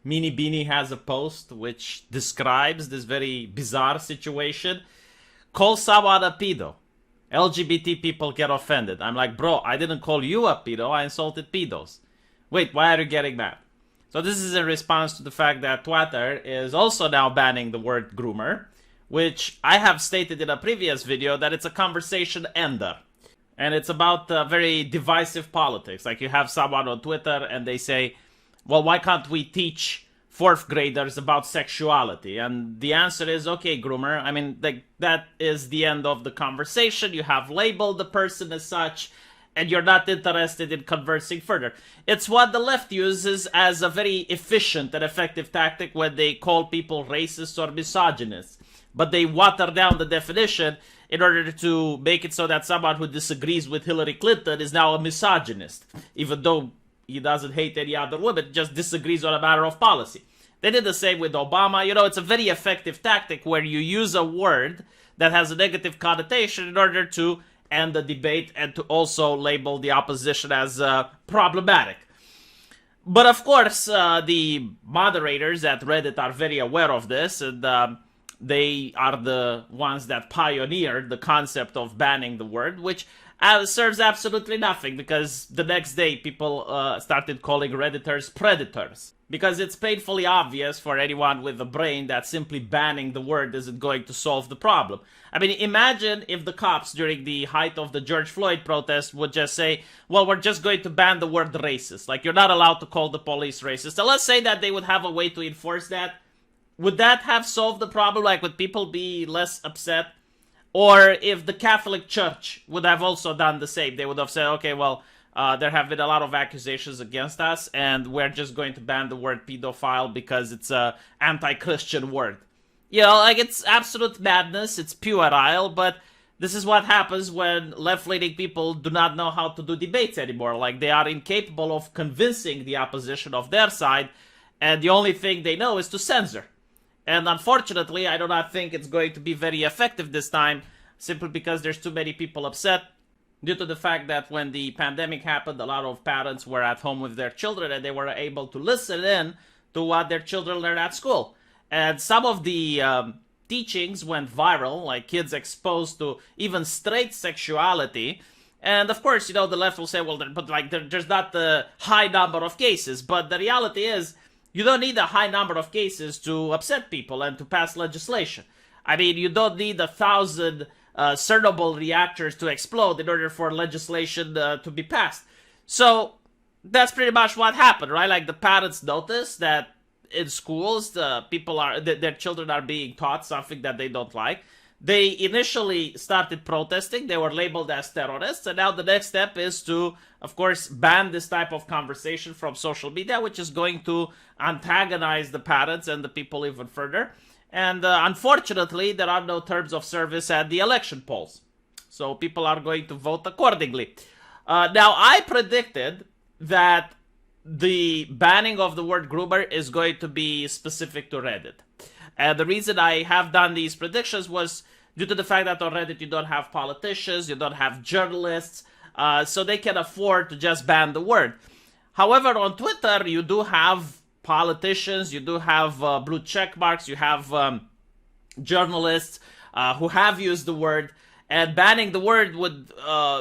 Meanie Beanie has a post which describes this very bizarre situation. Call someone a pedo. LGBT people get offended. I'm like, bro, I didn't call you a pedo, I insulted pedos. Wait, why are you getting mad? So this is in response to the fact that Twitter is also now banning the word groomer, which I have stated in a previous video that it's a conversation ender. And it's about very divisive politics. Like you have someone on Twitter and they say, well, why can't we teach fourth graders about sexuality? And the answer is, okay, groomer, I mean, that is the end of the conversation. You have labeled the person as such, and you're not interested in conversing further. It's what the left uses as a very efficient and effective tactic when they call people racist or misogynist. But they water down the definition in order to make it so that someone who disagrees with Hillary Clinton is now a misogynist, even though he doesn't hate any other woman, just disagrees on a matter of policy. They did the same with Obama. You know, it's a very effective tactic where you use a word that has a negative connotation in order to end the debate and to also label the opposition as problematic. But of course, the moderators at Reddit are very aware of this, and they are the ones that pioneered the concept of banning the word, which serves absolutely nothing, because the next day people started calling Redditors predators. Because it's painfully obvious for anyone with a brain that simply banning the word isn't going to solve the problem. I mean, imagine if the cops during the height of the George Floyd protest would just say, well, we're just going to ban the word racist. Like, you're not allowed to call the police racist. And let's say that they would have a way to enforce that. Would that have solved the problem? Like, would people be less upset? Or if the Catholic Church would have also done the same, they would have said, okay, well, there have been a lot of accusations against us, and we're just going to ban the word pedophile because it's a anti-Christian word. You know, like, it's absolute madness, it's puerile, but this is what happens when left-leaning people do not know how to do debates anymore. Like, they are incapable of convincing the opposition of their side, and the only thing they know is to censor. And unfortunately, I do not think it's going to be very effective this time, simply because there's too many people upset, due to the fact that when the pandemic happened, a lot of parents were at home with their children and they were able to listen in to what their children learned at school. And some of the teachings went viral, like kids exposed to even straight sexuality. And of course, you know, the left will say, well, but like there's not the high number of cases. But the reality is, you don't need a high number of cases to upset people and to pass legislation. I mean, you don't need 1,000 Chernobyl reactors to explode in order for legislation to be passed. So that's pretty much what happened, right? Like, the parents noticed that in schools, their children are being taught something that they don't like. They initially started protesting. They were labeled as terrorists. And now the next step is to, of course, ban this type of conversation from social media, which is going to antagonize the parents and the people even further. And unfortunately, there are no terms of service at the election polls. So people are going to vote accordingly. Now, I predicted that the banning of the word groomer is going to be specific to Reddit. And the reason I have done these predictions was due to the fact that on Reddit you don't have politicians, you don't have journalists, so they can afford to just ban the word. However, on Twitter, you do have politicians, you do have blue check marks, you have journalists who have used the word, and banning the word would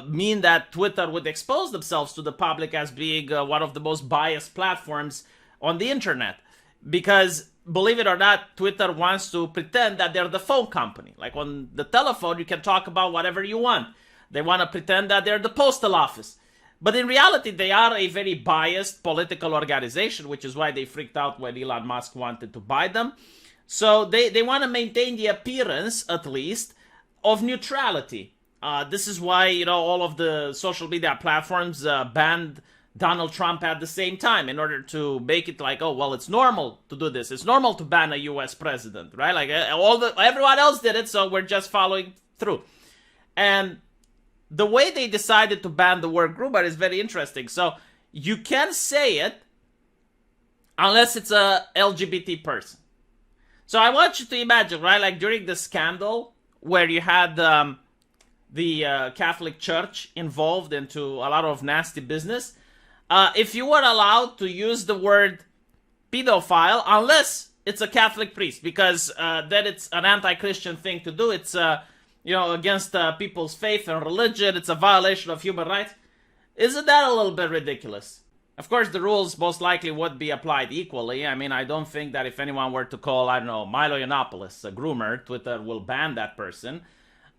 mean that Twitter would expose themselves to the public as being one of the most biased platforms on the internet. Because, believe it or not, Twitter wants to pretend that they're the phone company. Like, on the telephone, you can talk about whatever you want. They want to pretend that they're the postal office. But in reality, they are a very biased political organization, which is why they freaked out when Elon Musk wanted to buy them. So they want to maintain the appearance, at least, of neutrality. This is why, you know, all of the social media platforms banned Donald Trump at the same time, in order to make it like, oh, well, it's normal to do this. It's normal to ban a U.S. president, right? Like, everyone else did it, so we're just following through. And the way they decided to ban the word groomer is very interesting. So you can say it unless it's a LGBT person. So I want you to imagine, right? Like, during the scandal where you had the Catholic Church involved into a lot of nasty business, if you were allowed to use the word pedophile unless it's a Catholic priest, because then it's an anti-Christian thing to do. It's against people's faith and religion. It's a violation of human rights. Isn't that a little bit ridiculous? Of course, the rules most likely would be applied equally. I mean, I don't think that if anyone were to call, I don't know, Milo Yiannopoulos a groomer, Twitter will ban that person.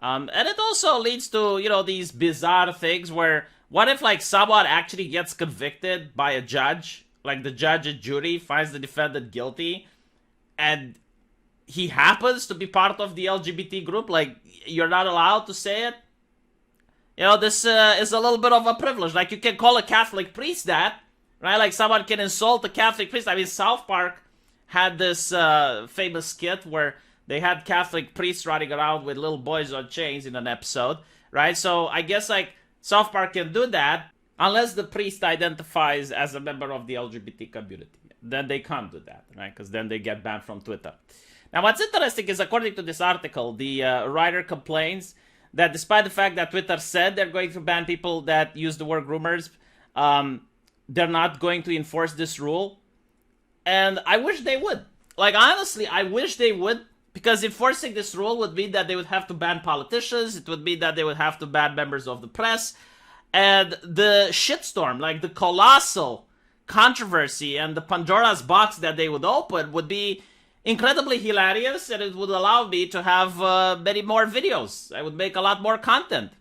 And it also leads to, these bizarre things where, what if, like, someone actually gets convicted by a judge? Like, the judge and jury finds the defendant guilty, and he happens to be part of the LGBT group? Like, you're not allowed to say it? This is a little bit of a privilege. Like, you can call a Catholic priest that, right? Like, someone can insult a Catholic priest. I mean, South Park had this famous skit where they had Catholic priests running around with little boys on chains in an episode, right? So I guess, like, South Park can do that unless the priest identifies as a member of the LGBT community. Then they can't do that, right? Because then they get banned from Twitter. Now, what's interesting is, according to this article, the writer complains that despite the fact that Twitter said they're going to ban people that use the word groomers, they're not going to enforce this rule. And I wish they would. Like, honestly, I wish they would, because enforcing this rule would mean that they would have to ban politicians. It would mean that they would have to ban members of the press. And the shitstorm, like the colossal controversy and the Pandora's box that they would open would be incredibly hilarious, and it would allow me to have many more videos. I would make a lot more content.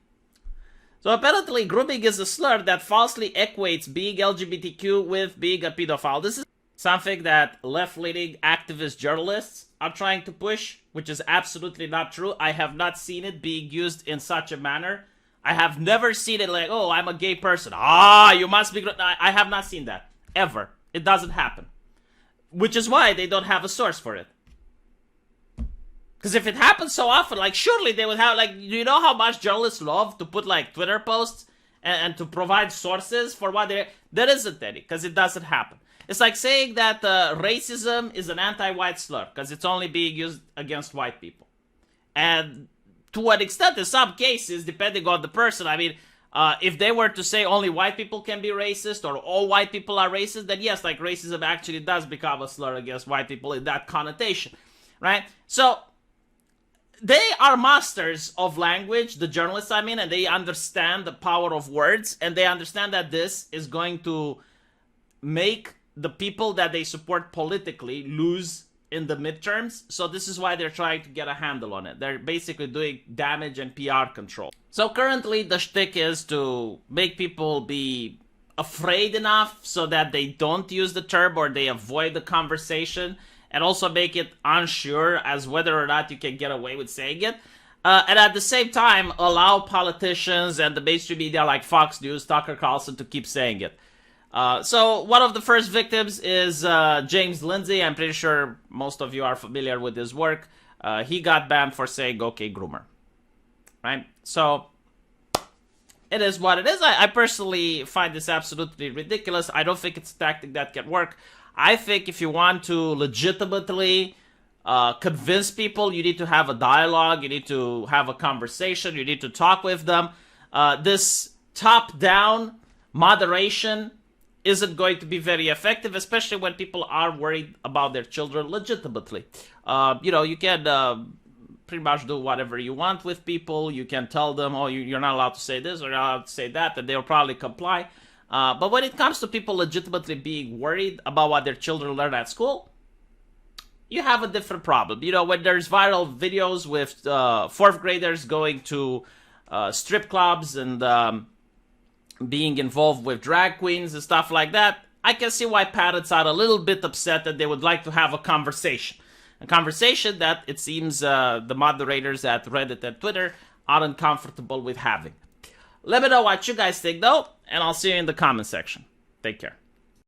So apparently grooming is a slur that falsely equates being LGBTQ with being a pedophile. This is something that left-leaning activist journalists are trying to push, which is absolutely not true. I have not seen it being used in such a manner. I have never seen it like, oh, I'm a gay person. You must be... I have not seen that. Ever. It doesn't happen. Which is why they don't have a source for it. Because if it happens so often, like, surely they would have, like, you know how much journalists love to put, like, Twitter posts and to provide sources for what they're... There isn't any, because it doesn't happen. It's like saying that racism is an anti-white slur, because it's only being used against white people. And to an extent, in some cases, depending on the person, I mean... if they were to say only white people can be racist or all white people are racist, then yes, like racism actually does become a slur against white people in that connotation, right? So they are masters of language, the journalists, I mean, and they understand the power of words, and they understand that this is going to make the people that they support politically lose in the midterms. So this is why they're trying to get a handle on it. They're basically doing damage and PR control. So currently the shtick is to make people be afraid enough so that they don't use the term or they avoid the conversation, and also make it unsure as whether or not you can get away with saying it. And at the same time, allow politicians and the mainstream media like Fox News, Tucker Carlson to keep saying it. So one of the first victims is James Lindsay. I'm pretty sure most of you are familiar with his work. He got banned for saying "okay, groomer." Right? So it is what it is. I personally find this absolutely ridiculous. I don't think it's a tactic that can work. I think if you want to legitimately convince people, you need to have a dialogue. You need to have a conversation. You need to talk with them. This top-down moderation isn't going to be very effective, especially when people are worried about their children legitimately. You can pretty much do whatever you want with people. You can tell them, oh, you're not allowed to say this or you're not allowed to say that, and they'll probably comply. But when it comes to people legitimately being worried about what their children learn at school, you have a different problem. When there's viral videos with fourth graders going to strip clubs and being involved with drag queens and stuff like that, I can see why parents are a little bit upset that they would like to have a conversation. A conversation that it seems the moderators at Reddit and Twitter are uncomfortable with having. Let me know what you guys think though, and I'll see you in the comment section. Take care.